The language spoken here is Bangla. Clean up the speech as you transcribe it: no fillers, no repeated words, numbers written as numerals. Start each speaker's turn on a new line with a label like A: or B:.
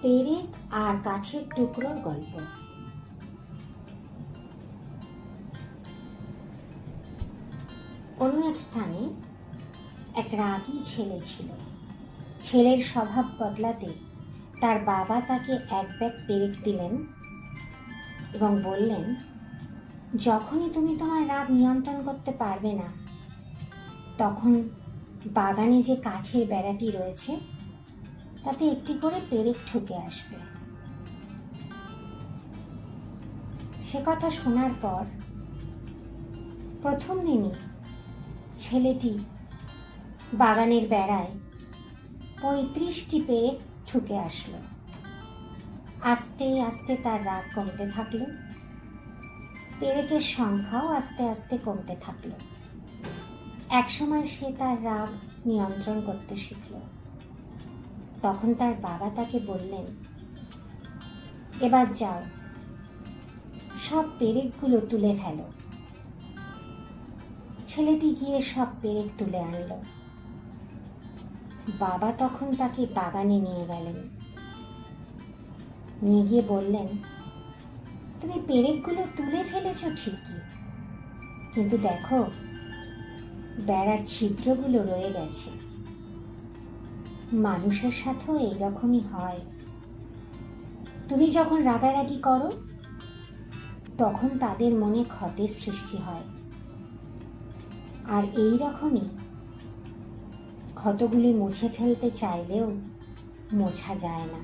A: পেরেক আর কাঠের টুকরোর গল্প। কোনো এক স্থানে এক রাগী ছেলে ছিল। ছেলের স্বভাব বদলাতে তার বাবা তাকে এক ব্যাগ পেরেক দিলেন এবং বললেন, যখনই তুমি তোমার রাগ নিয়ন্ত্রণ করতে পারবে না, তখন বাগানে যে কাঠের বেড়াটি রয়েছে তাতে একটি করে পেরেক ঠুকে আসবে। সে কথা শোনার পর প্রথম দিনই ছেলেটি বাগানের বেড়ায় 35টি পেরেক ঠুকে আসলো। আস্তে আস্তে তার রাগ কমতে থাকলো, পেরেকের সংখ্যাও আস্তে আস্তে কমতে থাকলো। একসময় সে তার রাগ নিয়ন্ত্রণ করতে শিখল। তখন তার বাবা তাকে বললেন, এবার যাও, সব পেরেকগুলো তুলে ফেলো। ছেলেটি গিয়ে সব পেরেক তুলে আনলো। বাবা তখন তাকে বাগানে নিয়ে গেলেন। নিয়ে গিয়ে বললেন, তুমি পেরেকগুলো তুলে ফেলেছ ঠিকই, কিন্তু দেখো, বেড়ার ছিদ্রগুলো রয়ে গেছে। মানুষের সাথেও এইরকমই হয়। তুমি যখন রাগারাগি করো, তখন তাদের মনে ক্ষতের সৃষ্টি হয়, আর এই রকমই ক্ষতগুলি মুছে ফেলতে চাইলেও মোছা যায় না।